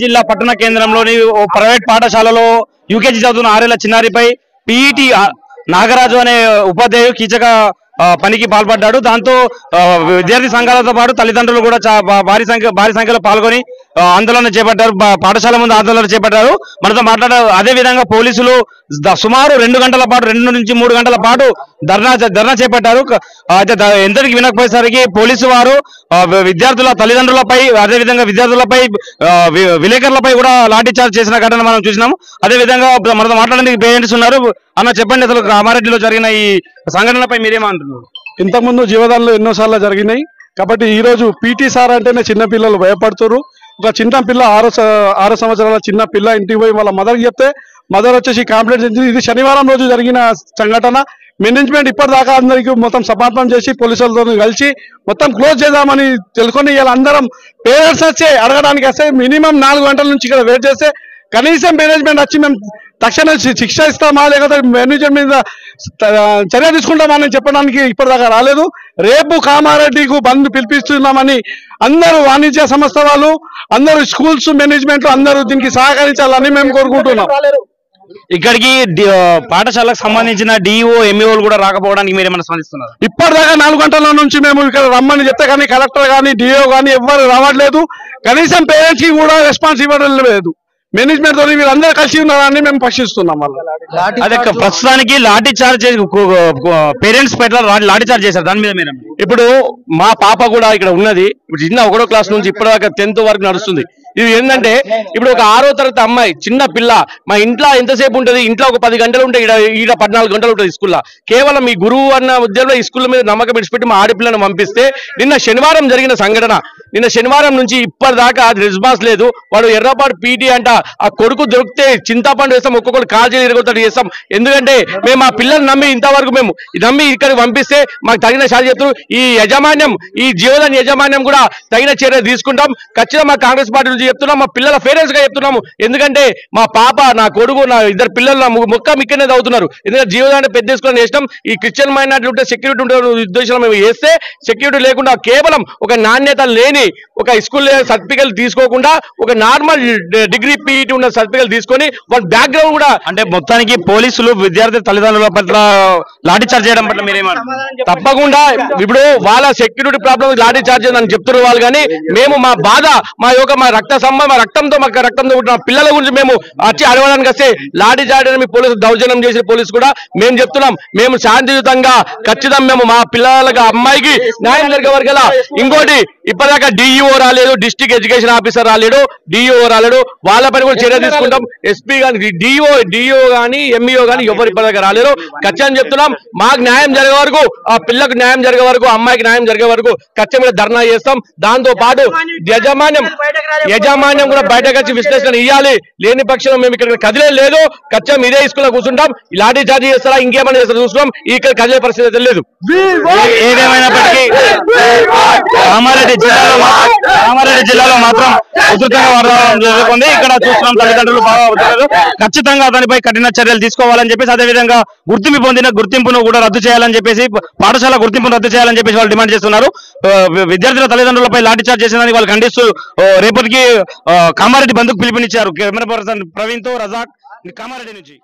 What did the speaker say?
జిల్లా పట్టణ కేంద్రంలోని ఓ ప్రైవేట్ పాఠశాలలో యూకేజీ చదువుతున్న 6 ఏళ్ల చిన్నారిపై పీఈటీ నాగరాజు అనే ఉపాధ్యాయుడు కీచక పనికి పాల్పడ్డాడు. దాంతో విద్యార్థి సంఘాలతో పాటు తల్లిదండ్రులు కూడా భారీ సంఖ్యలో పాల్గొని ఆందోళన చేపట్టారు. పాఠశాల ముందు ఆందోళన చేపట్టారు. మనతో మాట్లాడారు. అదే విధంగా పోలీసులు సుమారు 2 గంటల పాటు 2 నుంచి 3 గంటల పాటు ధర్నా చేపట్టారు. ఎంతటికి వినకపోయేసరికి పోలీసు వారు విద్యార్థుల తల్లిదండ్రులపై అదేవిధంగా విద్యార్థులపై విలేకరులపై కూడా లాఠీ చార్జ్ చేసిన ఘటన మనం చూసినాము. అదేవిధంగా మనతో మాట్లాడడానికి పేరెంట్స్ ఉన్నారు. అన్న చెప్పండి, అసలు కామారెడ్డిలో జరిగిన ఈ సంఘటనపై మీరేమంటున్నారు? ఇంతకుముందు జీవదాన్లు ఎన్నోసార్లు జరిగినాయి కాబట్టి ఈ రోజు పీటీ సార్ అంటేనే చిన్న పిల్లలు భయపడుతున్నారు. ఒక చిన్న పిల్ల 6 సంవత్సరాల చిన్న పిల్ల ఇంటికి పోయి వాళ్ళ మదర్కి చెప్తే మదర్ వచ్చేసి కంప్లైంట్ చేసింది. ఇది శనివారం రోజు జరిగిన సంఘటన. మేనేజ్మెంట్ ఇప్పటిదాకా అందరికీ మొత్తం సమాపనం చేసి పోలీసులతో కలిసి మొత్తం క్లోజ్ చేద్దామని తెలుసుకొని ఇలా అందరం పేరెంట్స్ వచ్చి అడగడానికి వస్తే మినిమం 4 గంటల నుంచి ఇక్కడ వెయిట్ చేస్తే కనీసం మేనేజ్మెంట్ వచ్చి మేము తక్షణ శిక్ష ఇస్తామా లేకపోతే మేనేజ్మెంట్ మీద చర్య తీసుకుంటామని చెప్పడానికి ఇప్పటిదాకా రాలేదు. రేపు కామారెడ్డికు బంద్ పిలిపిస్తున్నామని అందరూ వాణిజ్య సంస్థ వాళ్ళు అందరూ స్కూల్స్ మేనేజ్మెంట్ అందరూ దీనికి సహకరించాలని మేము కోరుకుంటున్నాం. ఇక్కడికి పాఠశాలకు సంబంధించిన డిఓ ఎంఈఓలు కూడా రాకపోవడానికి మీరు ఏమైనా స్పందిస్తున్నారు? ఇప్పటిదాకా 4 గంటల నుంచి మేము ఇక్కడ రమ్మని చెప్తే కానీ కలెక్టర్ కానీ డిఓ కానీ ఎవ్వరు రావట్లేదు. కనీసం పేరెంట్స్ కి కూడా రెస్పాన్స్ ఇవ్వడం లేదు. మేనేజ్మెంట్ తో వీళ్ళందరూ కలిసి ఉన్నారని మేము ప్రశ్నిస్తున్నాం. అదే ప్రస్తుతానికి లాఠీ చార్జ్ పేరెంట్స్ పట్ల లాఠీ చార్జ్ చేశారు. దాని మీద మీరు ఇప్పుడు మా పాప కూడా ఇక్కడ ఉన్నది. ఇప్పుడు చిన్న 1వ క్లాస్ నుంచి ఇప్పటిదాకా 10th వరకు నడుస్తుంది. ఇది ఏంటంటే ఇప్పుడు ఒక 6వ తరగతి అమ్మాయి చిన్న పిల్ల మా ఇంట్లో ఎంతసేపు ఉంటుంది? ఇంట్లో ఒక 10 గంటలు ఉంటాయి, ఈడ 14 గంటలు ఉంటుంది స్కూల్లో. కేవలం ఈ గురువు అన్న ఉద్యోగంలో ఈ స్కూల్ మీద నమ్మకం విడిచిపెట్టి మా ఆడపిల్లను పంపిస్తే నిన్న శనివారం జరిగిన సంఘటన. నిన్న శనివారం నుంచి ఇప్పటిదాకా అది రెస్పాన్స్ లేదు. వాడు ఎర్రపాటు పీటీ అంట. ఆ కొడుకు దొరికితే చింతాపండు వేస్తాం, ఒక్కొక్కరు కాజీలు ఇరగొత్తడి చేస్తాం. ఎందుకంటే మేము ఆ పిల్లలు నమ్మి ఇంతవరకు మేము నమ్మి ఇక్కడికి పంపిస్తే మాకు తగిన శాఖ చెప్తారు. ఈ యాజమాన్యం ఈ జీవదాన్ యాజమాన్యం కూడా తగిన చర్య తీసుకుంటాం. ఖచ్చితంగా మా కాంగ్రెస్ పార్టీ నుంచి చెప్తున్నాం, మా పిల్లల పేరెంట్స్ గా చెప్తున్నాము. ఎందుకంటే మా పాప నా కొడుకు నా 2 పిల్లలు నా మొక్క ఇక్కడనే చదువుతున్నారు. ఎందుకంటే జీవదాన్ని పెద్ద స్కూల్ చేసినాం. ఈ క్రిస్టియన్ మైనారిటీ ఉంటే సెక్యూరిటీ ఉంటే ఉద్దేశంలో మేము వేస్తే సెక్యూరిటీ లేకుండా కేవలం ఒక నాణ్యత లేని ఒక స్కూల్ సర్టిఫికేట్ తీసుకోకుండా ఒక నార్మల్ డిగ్రీ పీఈటీ ఉన్న సర్టిఫికేట్ తీసుకొని వాళ్ళ బ్యాక్గ్రౌండ్ కూడా అంటే మొత్తానికి పోలీసులు విద్యార్థి తల్లిదండ్రుల పట్ల లాఠీ చార్జ్ చేయడం పట్ల మీరేమంటారు? తప్పకుండా ఇప్పుడు వాళ్ళ సెక్యూరిటీ ప్రాబ్లం లాఠీ చార్జ్ అని చెప్తున్నారు వాళ్ళు. కానీ మేము మా బాధ మా రక్త సంబంధం రక్తంతో పుట్టిన పిల్లల గురించి మేము వచ్చి అడగడానికి వస్తే లాఠీ చార్జ్ అని పోలీసు దౌర్జన్యం చేసిన పోలీసు కూడా మేము చెప్తున్నాం. మేము శాంతియుతంగా ఖచ్చితంగా మేము మా పిల్లలకి అమ్మాయికి న్యాయం జరిగే వరకు. ఇంకోటి ఇప్పటిదాకా డిఈఓ రాలేదు, డిస్ట్రిక్ట్ ఎడ్యుకేషన్ ఆఫీసర్ రాలేడు, డిఈఓ రాలేడు. వాళ్ళపైన కూడా చర్య తీసుకుంటాం. ఎస్పీ కానీ డిఓ కానీ ఎంఈఓ కానీ ఎవరు ఇప్పటిదాకా రాలేరు. ఖచ్చితంగా చెప్తున్నాం, మాకు న్యాయం జరిగే వరకు ఆ పిల్లకు న్యాయం జరిగే వరకు అమ్మాయికి న్యాయం జరిగే వరకు ఖచ్చితంగా ధర్నా చేస్తాం. దాంతో పాటు యజమాన్యం కూడా బయటకు వచ్చి విశ్లేషణ ఇవ్వాలి. లేని పక్షంలో మేము ఇక్కడ కదిలే లేదు. ఖచ్చితంగా ఇదే స్కూల్లో కూర్చుంటాం. లాఠీ చార్జ్ చేస్తారా ఇంకేమైనా చేస్తారా చూసుకుంటాం. ఇక్కడ కదిలే పరిస్థితి లేదు. ఏదేమైనప్పటికీ కామారెడ్డి జిల్లాలో మాత్రం ఉధృతంగా వాతావరణం జరుగుతుంది. ఇక్కడ చూస్తున్నాం తల్లిదండ్రులు బాగా ఖచ్చితంగా అతనిపై కఠిన చర్యలు తీసుకోవాలని చెప్పేసి, అదేవిధంగా గుర్తింపును కూడా రద్దు చేయాలని చెప్పేసి, పాఠశాల గుర్తింపును రద్దు చేయాలని చెప్పేసి వాళ్ళు డిమాండ్ చేస్తున్నారు. విద్యార్థుల తల్లిదండ్రులపై లాఠీ చార్జ్ చేసిందని వాళ్ళు ఖండిస్తూ రేపటికి కామారెడ్డి బంద్కు పిలుపునిచ్చారు. కెమెరా పర్సన్ ప్రవీణ్ తో రజాక్, కామారెడ్డి నుంచి.